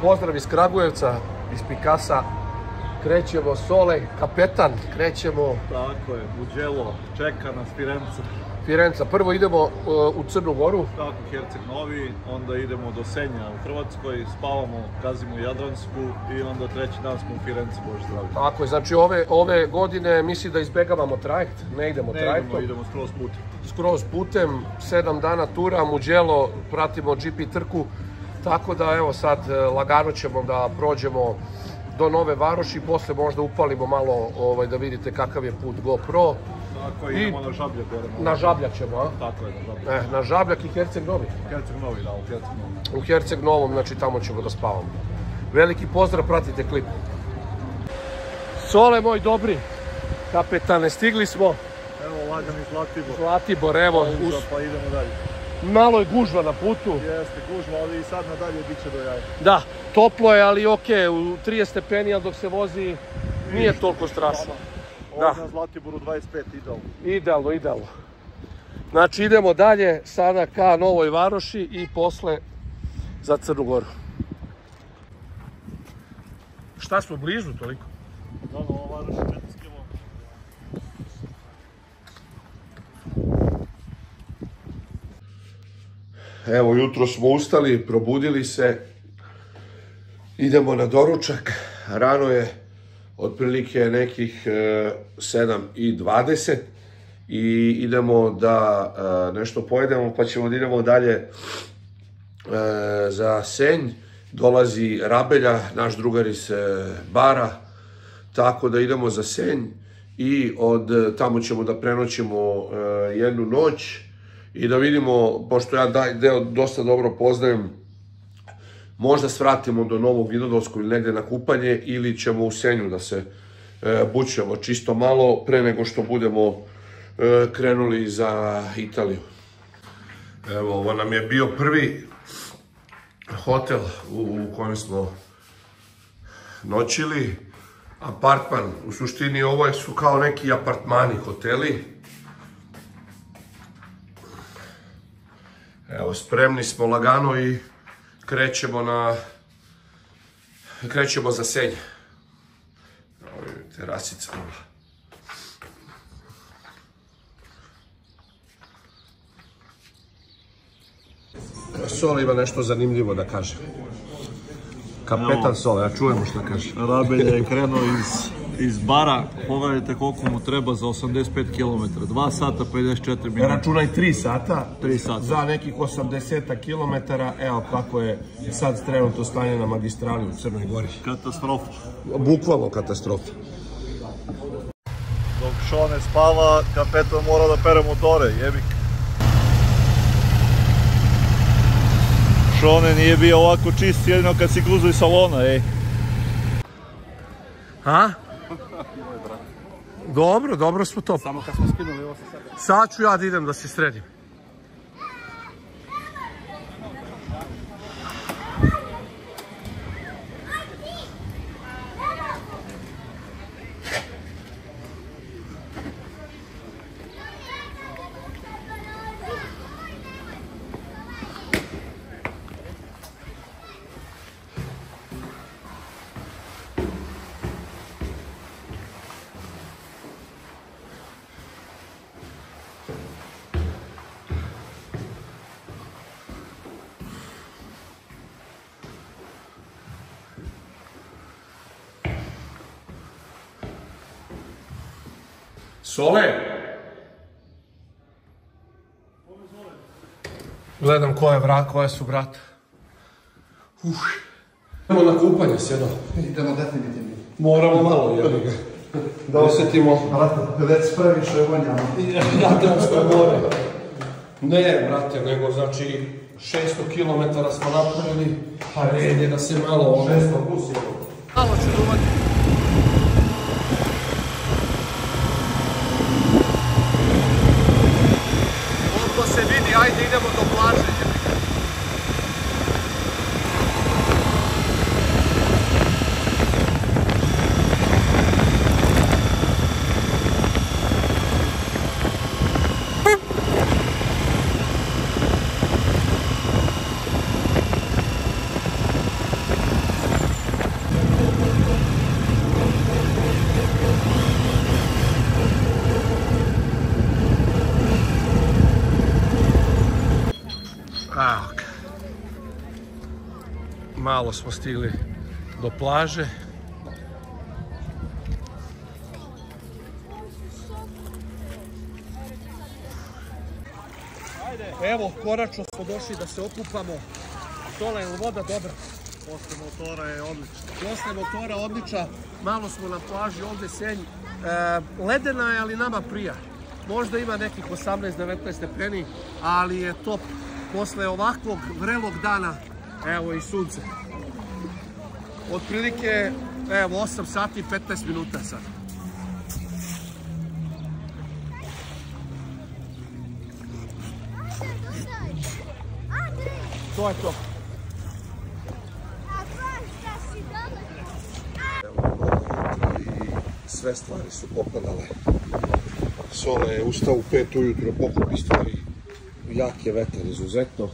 pozdrav iz Kragujevca, iz Pikasa. Krećemo Sole, kapetan, krećemo... Tako je, Mugello, čeka nas Firenca. Firenca, prvo idemo u Crnu Goru. Tako, Herceg Novi, onda idemo do Senja u Hrvatskoj, spavamo, gazimo Jadransku i onda treći dan smo u Firenci, Bože zdravlje. Tako je, znači ove godine misli da izbegavamo trajekt, ne idemo trajektom. Ne idemo skroz putem. Skroz putem, 7 dana tura, Mugello, pratimo GP trku, tako da evo sad lagano ćemo da prođemo do Nove Varoši, posle možda upalimo malo da vidite kakav je put GoPro. Tako, idemo na Žabljak gore. Na Žabljak ćemo, a? Tako je, na Žabljak. Na Žabljak i Herceg Novi. Herceg Novi, da, u Herceg Novom. U Herceg Novom, znači tamo ćemo da spavamo. Veliki pozdrav, pratite klip. Sole moj dobri, kapetane, stigli smo. Evo, lagani Zlatibor. Zlatibor, evo. Pa idemo dalje. Malo je gužva na putu. Jeste, gužva, ali i sad nadalje bit će do jaja. Da, toplo je, ali okej, u 30 stepeni, ali dok se vozi nije toliko strašno. Ovdje na Zlatiboru 25, idealno. Idealno, idealno. Znači idemo dalje, sada ka Novoj Varoši i posle za Crnu Goru. Šta smo blizu toliko? Da, Nova Varoš 15 km. Evo, jutro smo ustali, probudili se, idemo na doručak, rano je otprilike nekih 7:20 i idemo da nešto pojedemo, pa ćemo da idemo dalje za Senj. Dolazi Rabelja, naš drugar iz Bara, tako da idemo za Senj i od tamo ćemo da prenoćimo jednu noć i da vidimo, pošto ja deo dosta dobro poznajem, možda svratimo do Novog Vinodolskog ili negde na kupanje ili ćemo u Senju da se bućemo čisto malo pre nego što budemo krenuli za Italiju. Evo, ovo nam je bio prvi hotel u kojem smo noćili. Apartman, u suštini ovo su kao neki apartmani, hoteli. Evo, spremni smo lagano i krećemo za Senj. Ovo je terasica. Sole ima nešto zanimljivo da kaže. Kapetan Sole, ja čujemo što kaže. Rabelja je krenuo iz Bara, pogledajte koliko mu treba za 85 km, 2 sata 54 minuta. Računaj 3 sata. 3 sata. Za nekih 80 km, evo kako je sad trenutno stanje na magistrali u Crnoj Gori. Katastrofa. Bukvalno katastrofa. Dok Šone spava, kapetan mora da pere motore, jebik. Šone nije bio ovako čist jedino kad si gluzao iz salona, ej. A? Dobro, dobro smo to. Samo kad smo skinuli ovo sa sebe. Sad ću ja da idem da se sredim. Sole! Gledam koje su vrata. Idemo na kupanje, sjedo. Idemo definitivno. Moramo malo, jebi ga. Da osjetimo... Brate, već previše vonjamo. Jadransko more. Ne, brate, nego znači 600 km smo napravili, pa red je da se malo... 600 plus je. Malo ću dumati. Ovdje se vidi, ajde idemo do plaže. malo smo stigli do plaže. Evo, konačno smo došli da se okupamo. Dole je voda dobra. Posle motora je odlično. Posle motora odlična. Malo smo na plaži, ovdje Senj. Ledena je, ali nama prija. Možda ima nekih 18-19 stepeni, ali je top. Posle ovakvog vrelog dana, evo i sunce. Otprilike, evo, 8 sati i 15 minuta sad. To je to. I sve stvari su popadale. Sole je ustao u 5 ujutro, pokupi stvari. Jak je vetar izuzetno.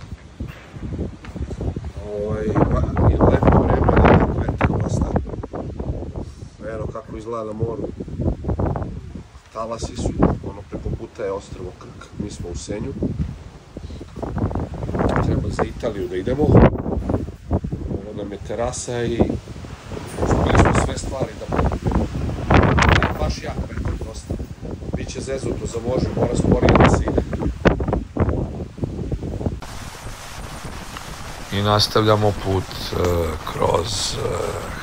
I lepo vreme, vetar dosta. Eno kako izgleda na moru. Talasi su, preko puta je ostrvo Krk. Mi smo u Senju. Treba za Italiju da idemo. Ovo nam je terasa i uspeli smo sve stvari da pokupimo. Baš jak vetar dosta. Biće zezuto za vožnju, mora sporije da se ide. I nastavljamo put kroz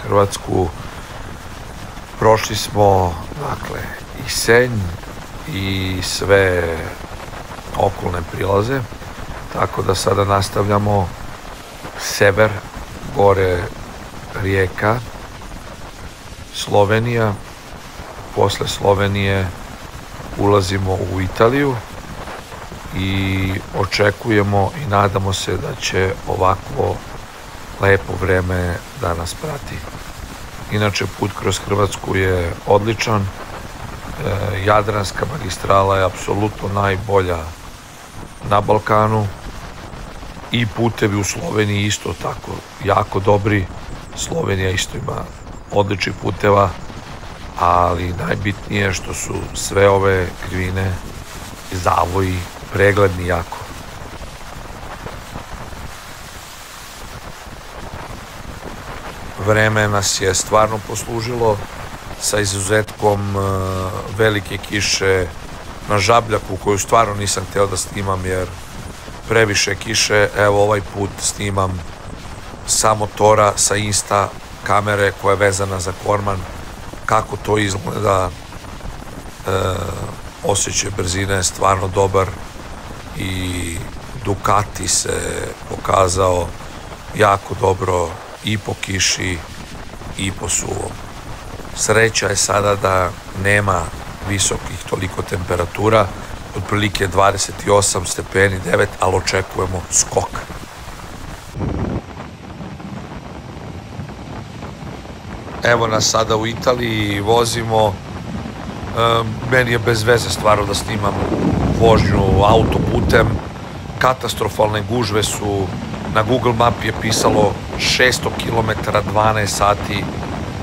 Hrvatsku. Prošli smo, dakle, i Senj i sve okolne prilaze. Tako da sada nastavljamo sever, gore Rijeka, Slovenija. Posle Slovenije ulazimo u Italiju i očekujemo i nadamo se da će ovakvo lepo vreme da nas prati. Inače, put kroz Hrvatsku je odličan. Jadranska magistrala je apsolutno najbolja na Balkanu i putevi u Sloveniji isto tako jako dobri. Slovenija isto ima odličnih puteva, ali najbitnije je što su sve ove krivine i zavoji pregledni jako. Vreme nas je stvarno poslužilo sa izuzetkom velike kiše na Žabljaku, koju stvarno nisam hteo da snimam jer previše kiše. Evo ovaj put snimam sa motora, sa Insta kamere koja je vezana za korman. Kako to izgleda, osjećaj brzine je stvarno dobar i Ducati se pokazao jako dobro i po kiši i po suvom. Sreća je sada da nema visokih toliko temperatura, otprilike 28 stepeni, 9, ali očekujemo skok. Evo nas sada u Italiji i vozimo. Meni je bez veze stvarno da snimam vožnju autoputem. Katastrofalne gužve su, na Google mapi je pisalo 600 km 12 sati,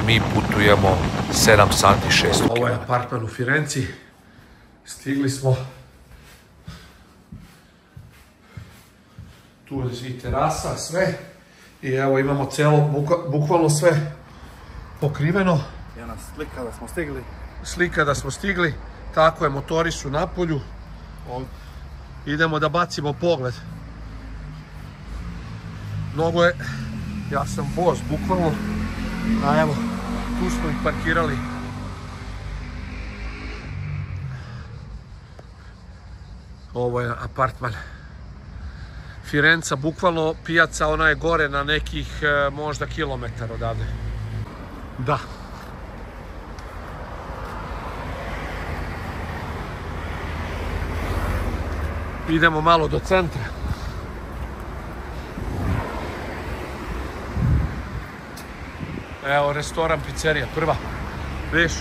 mi putujemo 7 sati 600 km. Ovo je apartman u Firenci, stigli smo. Tu je i terasa, sve. I evo imamo celo, bukvalno sve pokriveno. Jedna slika da smo stigli. Slika da smo stigli, tako je, motori su napolju. Idemo da bacimo pogled. Mnogo je, ja sam bos, bukvalno, a evo, tu smo ih parkirali. Ovo je apartman. Firenca, bukvalno pijaca, ona je gore na nekih možda kilometar odavde. Da. Idemo malo do centra. Evo, restoran, pizzerija, prva. Viš?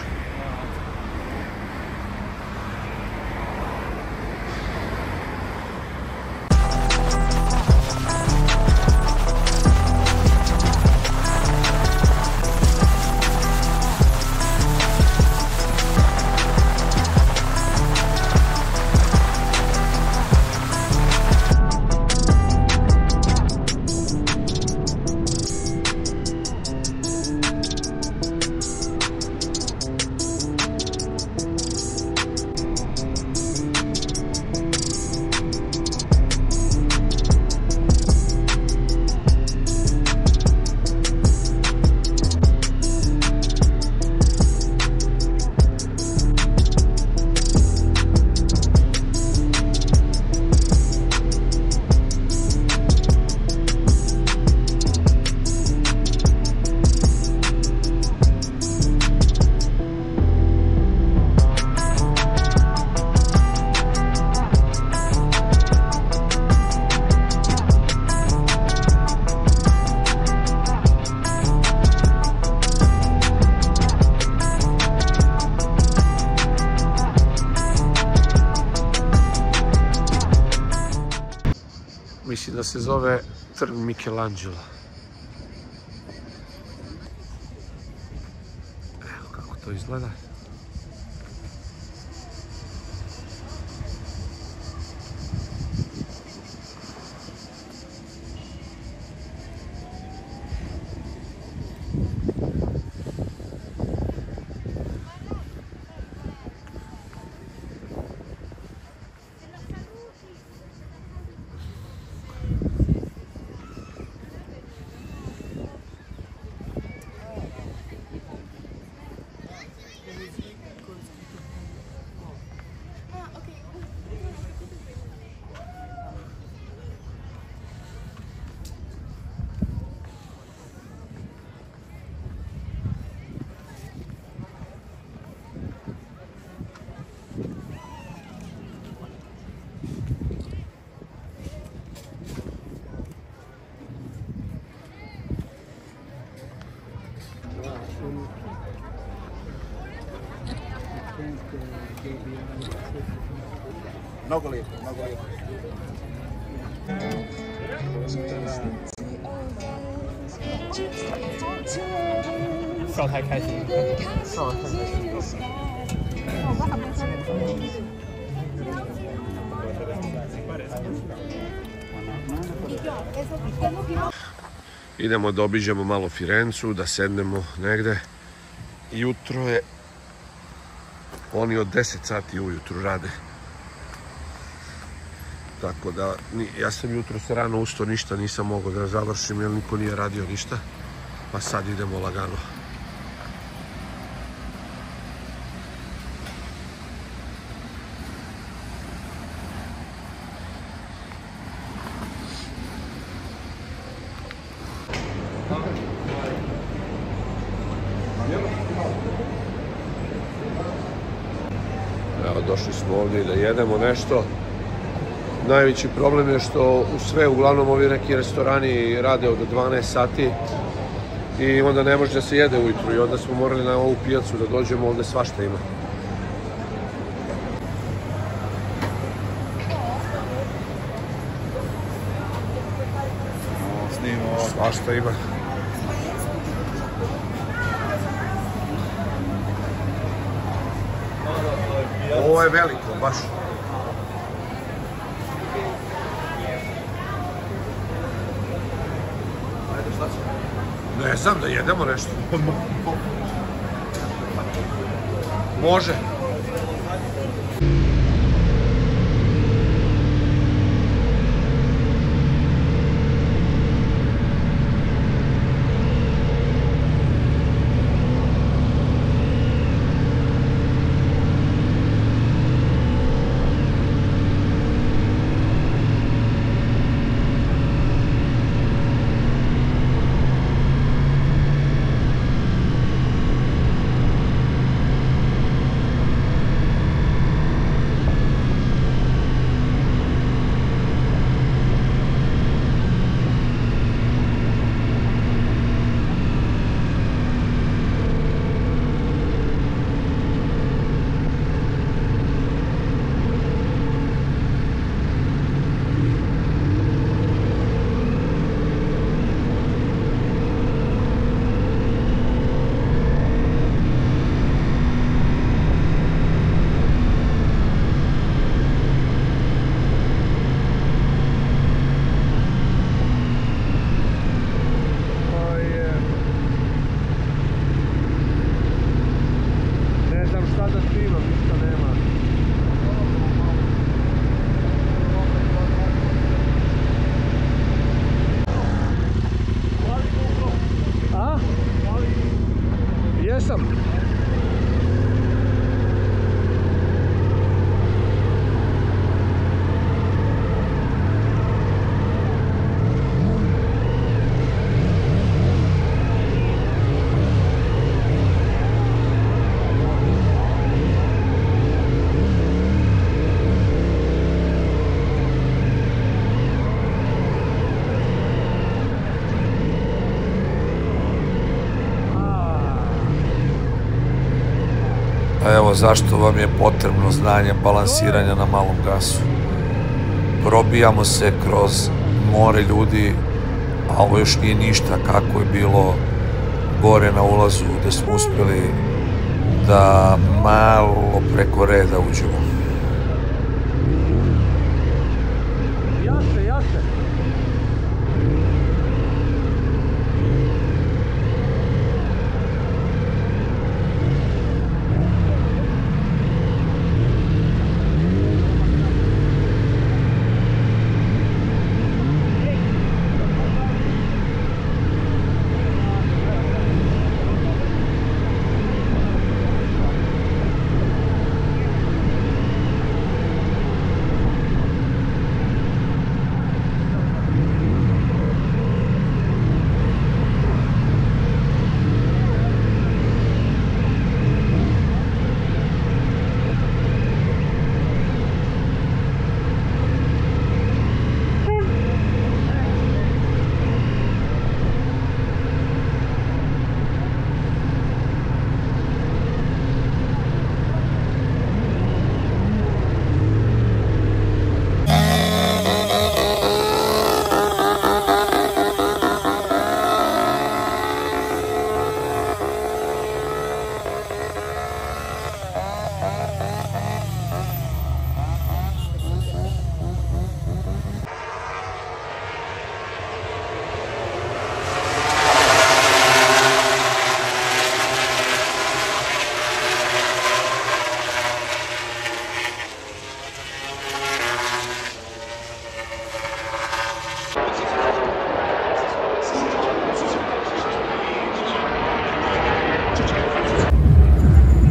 se zove Trg Michelangela. Evo kako to izgleda. Mnogo lijepo, mnogo lijepo.笑太开心，笑得太开心。Idemo da obiđemo malo Firencu, da sednemo negde. Jutro je, oni od 10 sati ujutru rade. Tako da, ja sam jutro se rano ustao, ništa nisam mogao da završim jer niko nije radio ništa. Pa sad idemo lagano. Evo, došli smo ovdje da jedemo nešto. Najveći problem je što uglavnom ovi neki restorani rade od 12 sati i onda ne može da se jede ujutru i onda smo morali na ovu pijacu da dođemo, ovdje svašta ima. Svašta ima. Ovo je veliko, baš. Ne znam, da jedemo nešto. Može. Evo zašto vam je potrebno znanje balansiranja na malom gasu. Probijamo se kroz more ljudi, a ovo još nije ništa kako je bilo gore na ulazu gde smo uspjeli da malo preko reda uđemo.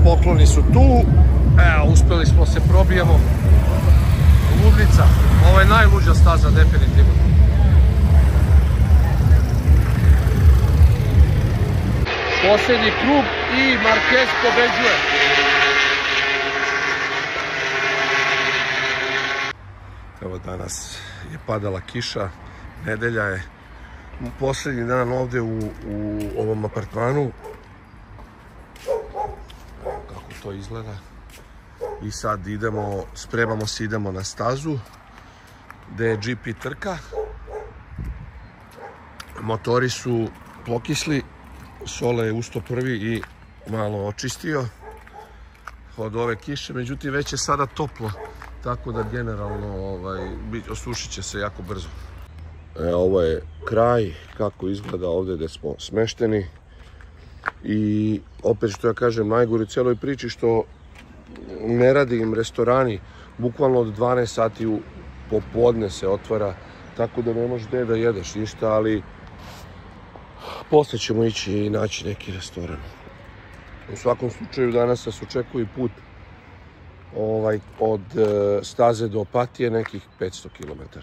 Pokloni su tu, evo, uspjeli smo se probijemo. Ludnica, ovo je najluđa staza definitivno. Posljednji krug i Marquez pobeđuje. Evo, danas je padala kiša, nedelja je, posljednji dan ovdje u ovom apartmanu. To izgleda i sad idemo, spremamo se, idemo na stazu gdje je GP trka. Motori su pokisli, Sole je ustao prvi i malo očistio od ove kiše, međutim već je sada toplo, tako da generalno osušit će se jako brzo. Ovo je kraj kako izgleda ovdje gdje smo smešteni. I opet što ja kažem, najgore u cijeloj priči što ne radi im restorani, bukvalno od 12 sati popodne se otvara, tako da ne možeš gdje da jedeš ništa, ali poslije ćemo ići i naći neki restoran. U svakom slučaju danas nas očekuje put od staze do Opatije nekih 500 km.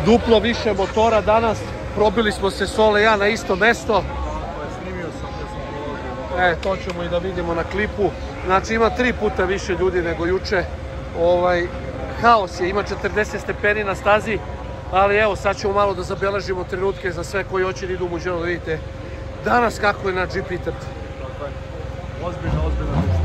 Duplo više motora danas, probili smo se Sole i ja na isto mesto. To ćemo i da vidimo na klipu. Znači ima 3 puta više ljudi nego juče. Haos je, ima 40 stepeni na stazi, ali evo sad ćemo malo da zabeležimo trenutke za sve koji hoće da idu u Mugello, da vidite danas kako je na GP trci. Ozbiljno, ozbiljno.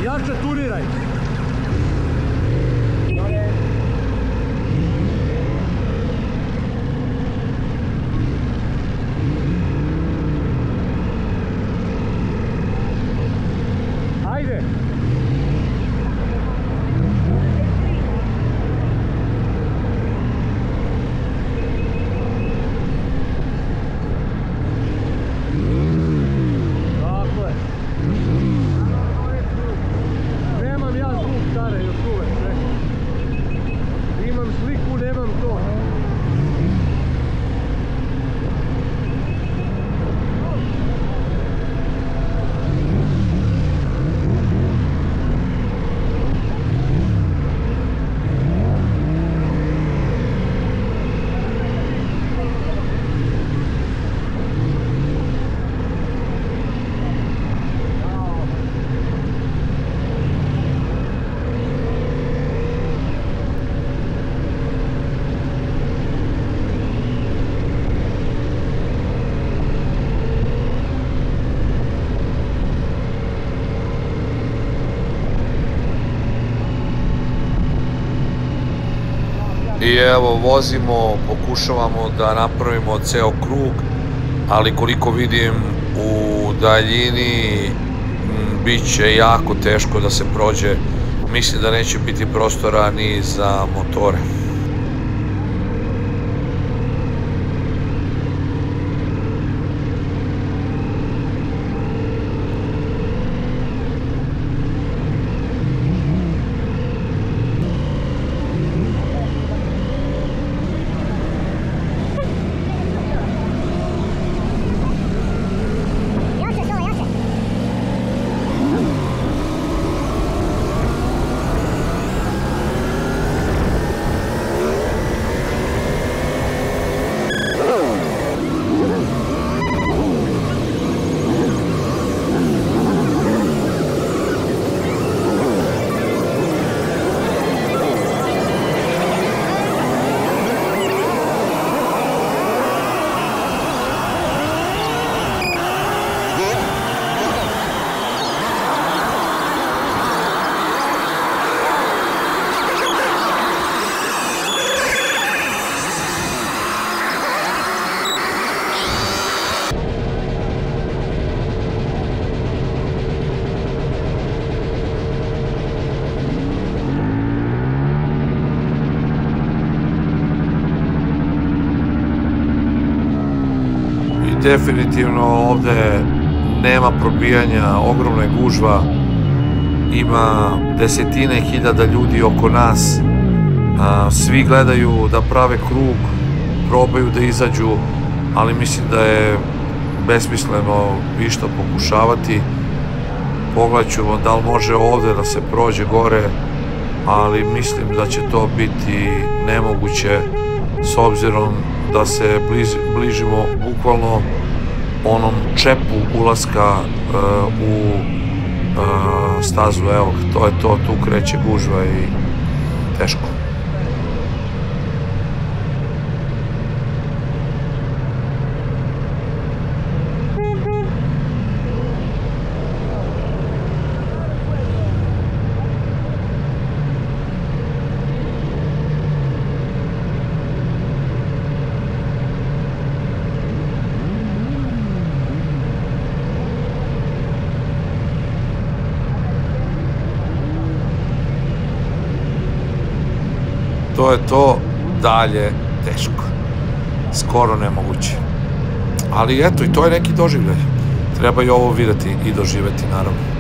Jače turiraj! I evo, vozimo, pokušavamo da napravimo ceo krug, ali koliko vidim u daljini bit će jako teško da se prođe. Mislim da neće biti prostora ni za motore. Definitivno ovde nema probijanja, ogromna je gužva, ima desetine hiljada ljudi oko nas, svi gledaju da prave krug, probaju da izađu, ali mislim da je besmisleno išta pokušavati. Pogledat ću da li može ovde da se prođe gore, ali mislim da će to biti nemoguće s obzirom da se bližimo bukvalno onom čepu ulaska u stazu. Evo, to je to, tu kreće gužva i teško. To je to, dalje teško, skoro nemoguće. Ali eto, i to je neki doživljaj. Treba i ovo videti i doživeti, naravno.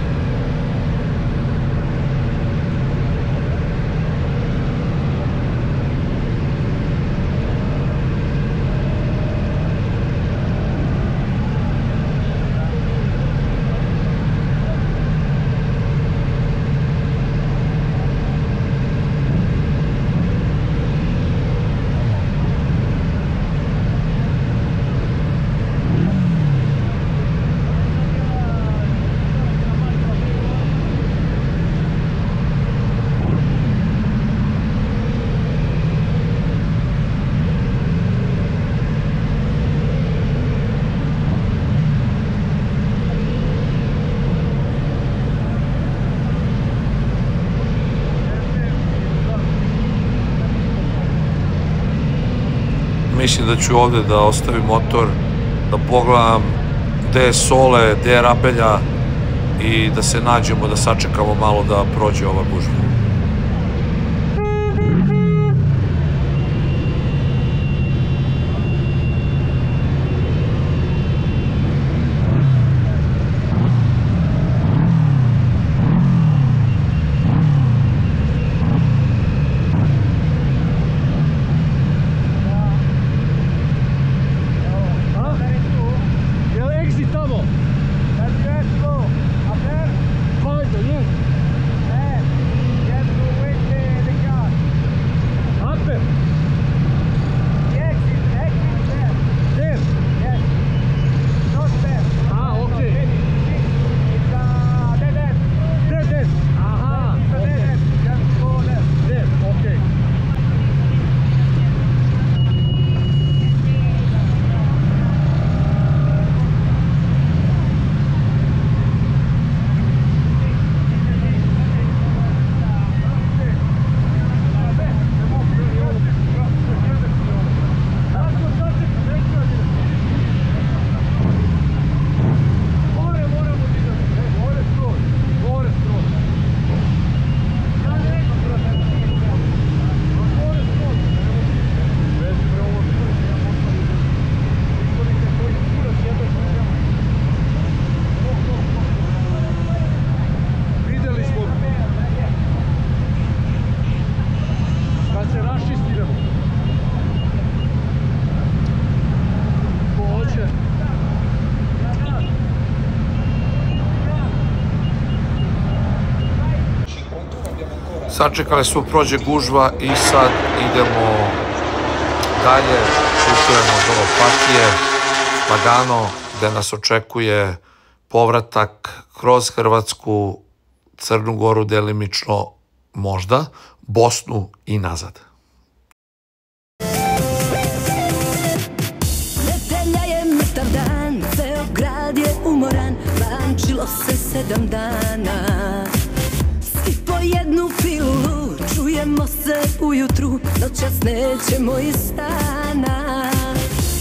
Mislim da ću ovde da ostavim motor, da pogledam gde je Sole, gde je Rabelja i da se nađemo, da sačekamo malo da prođe ova gužva. Sačekali smo prođe gužva i sad idemo dalje, putujemo do Opatije, lagano, gde nas očekuje povratak kroz Hrvatsku, Crnu Goru delimično, možda, Bosnu i nazad. Nedelja je mrtav dan, ceo grad je umoran, lančilo se 7 dana. Svi po jednu pilulu, čujemo se ujutru, noćas nećemo iz stana.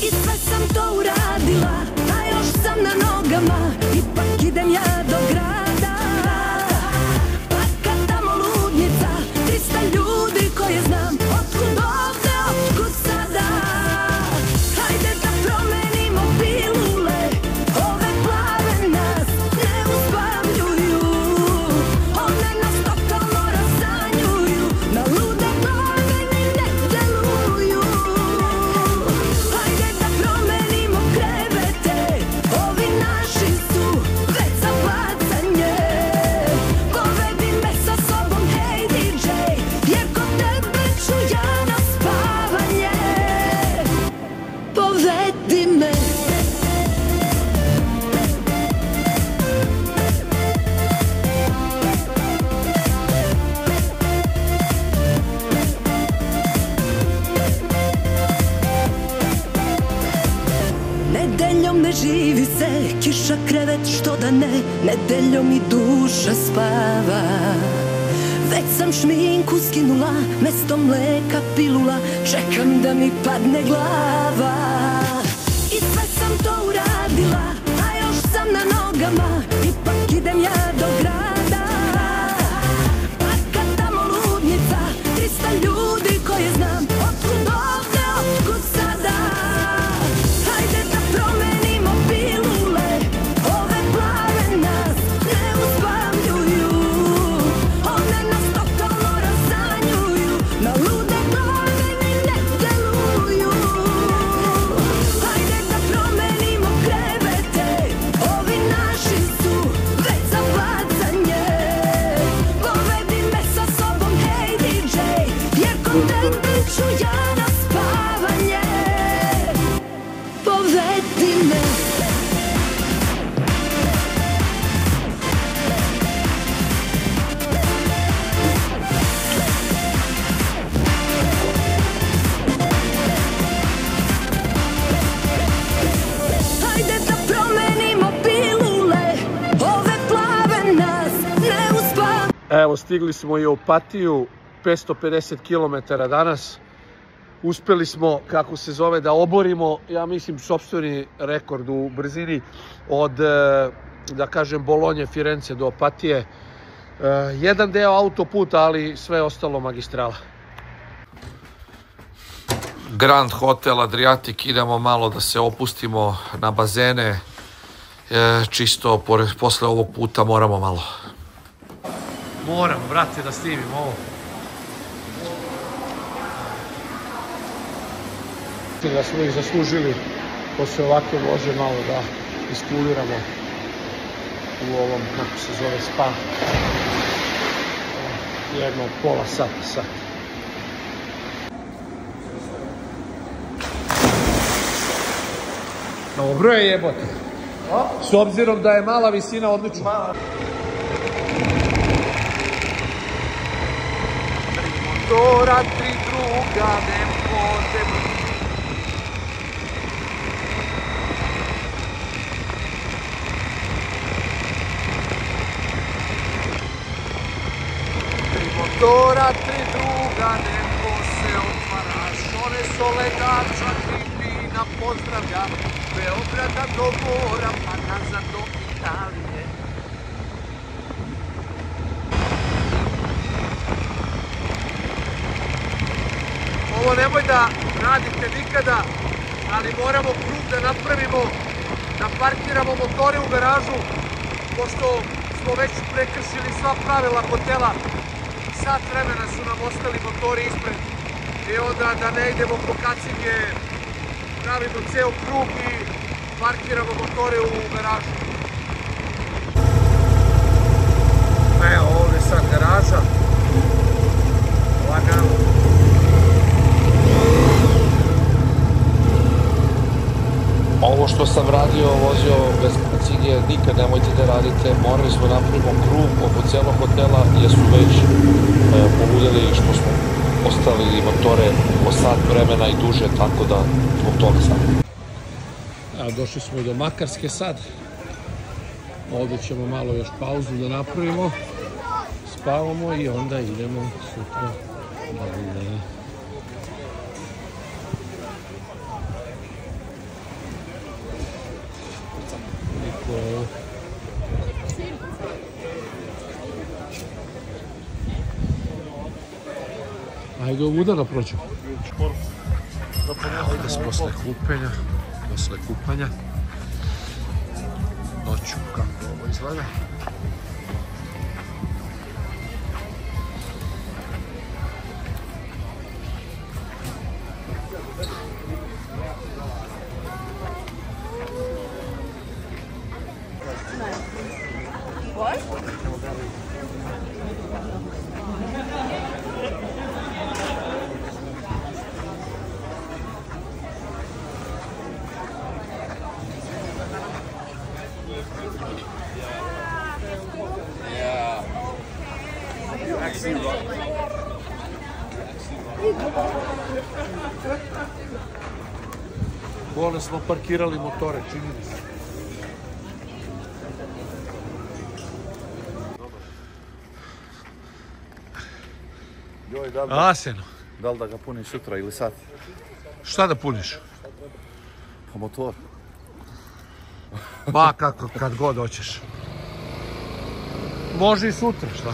I sve sam to uradila, a još sam na nogama, ipak idem ja do grada. Parka tamo ludnica, 300 ljudi koje znam, otkud ovde, otkud sada. Hajde da promenimo pilule, ove plave nas ne uspavljuju. One nas totalno razanjuju, na lude glave ni ne deluju. Hajde da promenimo krevete, ovi naši su već za bacanje. Povedi me sa sobom, hej DJ, jer kod tebe ću ja na spavanje. Povedi me. Nedeljom ne živi se, kiša krevet što da ne, nedeljom i duša spava. Već sam šminku skinula, mesto mleka pilula, čekam da mi padne glava. I sve sam to uradila, a još sam na nogama, ipak idem ja do grada. Parka tamo ludnica, 300 ljudi koje znam, otkud ovde, otkud sada. Hajde da promenimo pilule, ove plave nas ne uspavljuju. One nas totalno razanjuju, na lude glave ni ne deluju. Hajde da promenimo krevete, ovi naši su već za bacanje. Povedi me sa sobom, hej DJ, jer kod tebe ću ja na spavanje. Povedi me. Hajde da promenimo pilule, ove plave nas ne uspavljuju. Evo, stigli smo i u Opatiju, 550 km danas. Uspeli smo, kako se zove, da oborimo, ja mislim, sopstveni rekord u brzini od, da kažem, Bolonje, Firence do Opatije. Jedan deo autoputa, ali sve ostalo magistrala. Grand Hotel Adriatic, idemo malo da se opustimo na bazene. Čisto, posle ovog puta moramo malo. Moram, brate, da snimim ovo. Da smo ih zaslužili posle ovakve vožnje malo da iskuliramo u ovom, kako se zove, spa. Jedno pola sata. Dobro je, jebote. S obzirom da je mala visina, odlično. Motora, 3 druga, ne potem. Motora, 3 druga, nebo se otvaraš, one soledača, 3 vina pozdravlja, Beograda do mora, pa nazad do Italije. Ovo nemoj da radite nikada, ali moramo krug da napravimo, da parkiramo motore u garažu, pošto smo već prekršili sva pravila hotela. Sat vremena su nam ostali motori ispred i onda da ne idemo po kacinge, pravimo ceo krug i parkiramo motore u garažu. Evo ovdje sad garaža. lagano. Ovo što sam radio, vozio bez kacige, nikad nemojte da radite. Morali smo napravimo krug oko cijelog hotela jer su već poludeli što smo ostavili motore po sat vremena i duže, tako da zbog toga sam. Evo, došli smo do Makarske sad. Ovdje ćemo malo još pauzu da napravimo. Spavamo i onda idemo sutra dalje. Ajde ovuda da prođemo. Ovdje smo posle kupanja. Noću kako ovo izgleda. Ovdje smo parkirali motore, čini mi se. Aseno. Da li da ga puniš sutra ili sad? Šta da puniš? Pa motor. Ba kako, kad god hoćeš. Može i sutra, šta?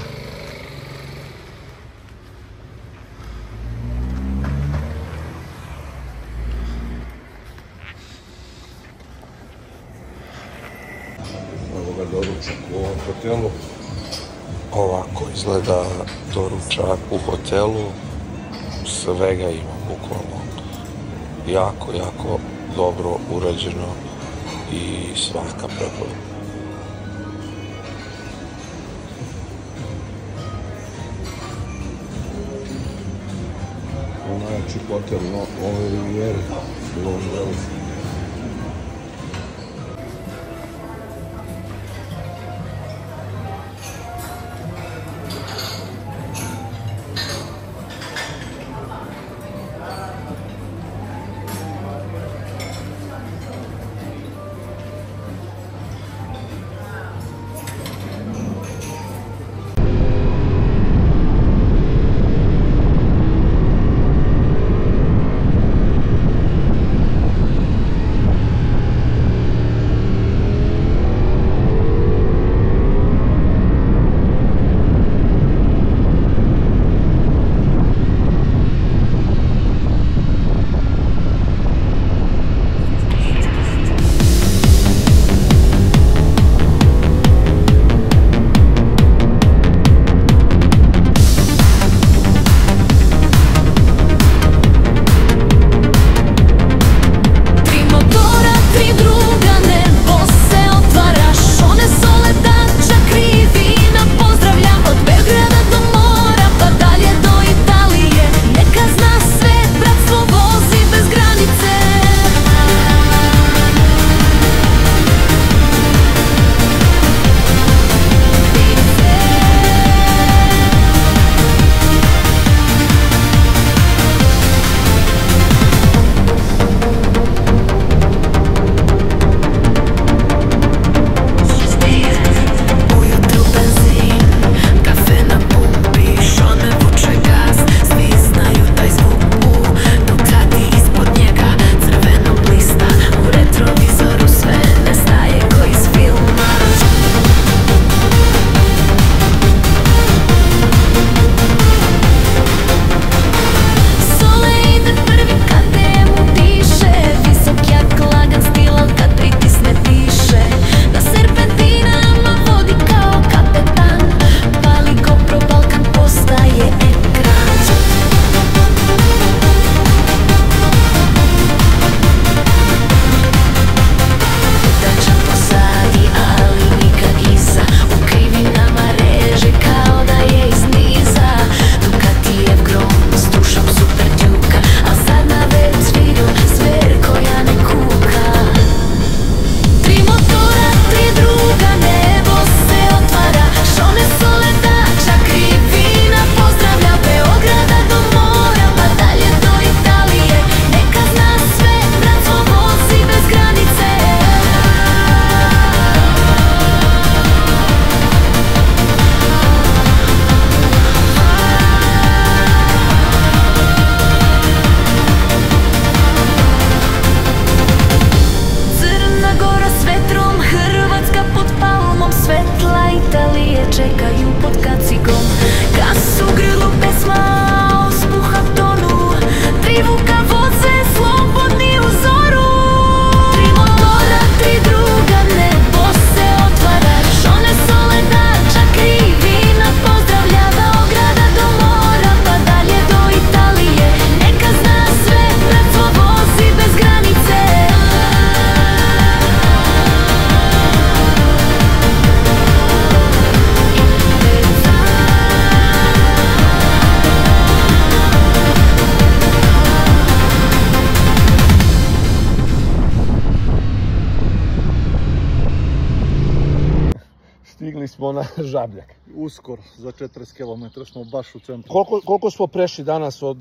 Evo ga doručak u ovom hotelu. Ovako izgleda doručak u hotelu. Svega ima, bukvalno. Jako, jako dobro urađeno i svaka preporuka. Najjači hotel na ovoj rivijeri, Longville. smo na Žabljak. Uskoro, za 40 km smo baš u centru. Koliko smo prešli danas od,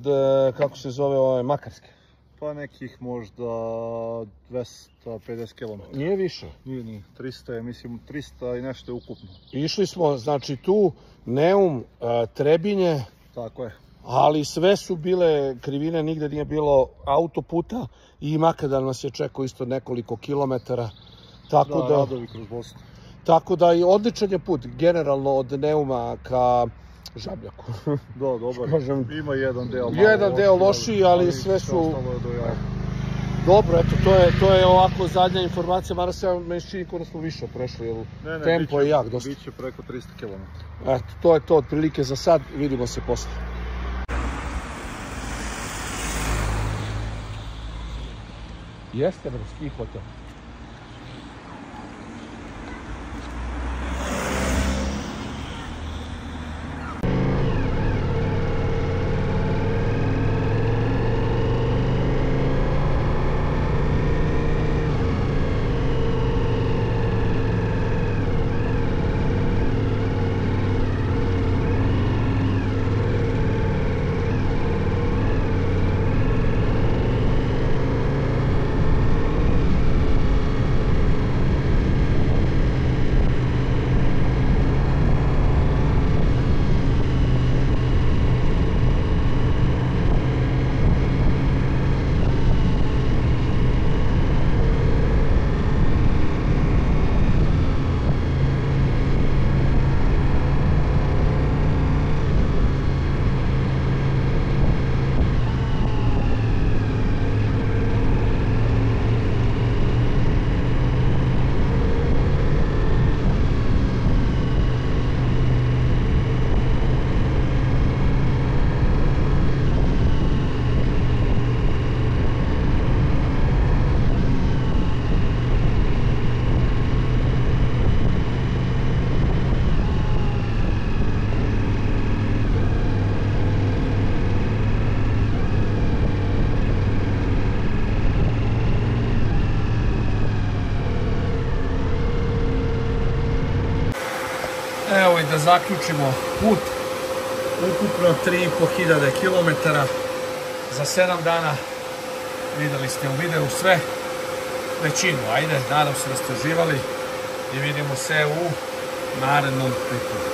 kako se zove, ove Makarske? Pa nekih možda 250 km. Nije više? Nije. 300 je, mislim, 300 i nešto je ukupno. Išli smo, znači tu, Neum, Trebinje. Tako je. Ali sve su bile krivine, nigde nije bilo autoputa i Makadar nas je čekao isto nekoliko kilometara. Tako da, radovi kroz Bosnu. Tako da i odličan je put, generalno od Neuma ka Žabljaku. Da, dobar. Ima jedan deo malo jedan deo lošiji, ali sve su... Dobro, eto, to je ovako zadnja informacija, mada se meni čini da smo više prešli, jer tempo je jak dosta. Biće preko 300 km. Eto, to je to otprilike za sad, vidimo se posle. Jeste, ski hotel. Evo i da zaključimo put, ukupno 3500 km za 7 dana, videli ste u videu sve, većinu, ajde, nadam se da ste uživali i vidimo se u narednom pripu.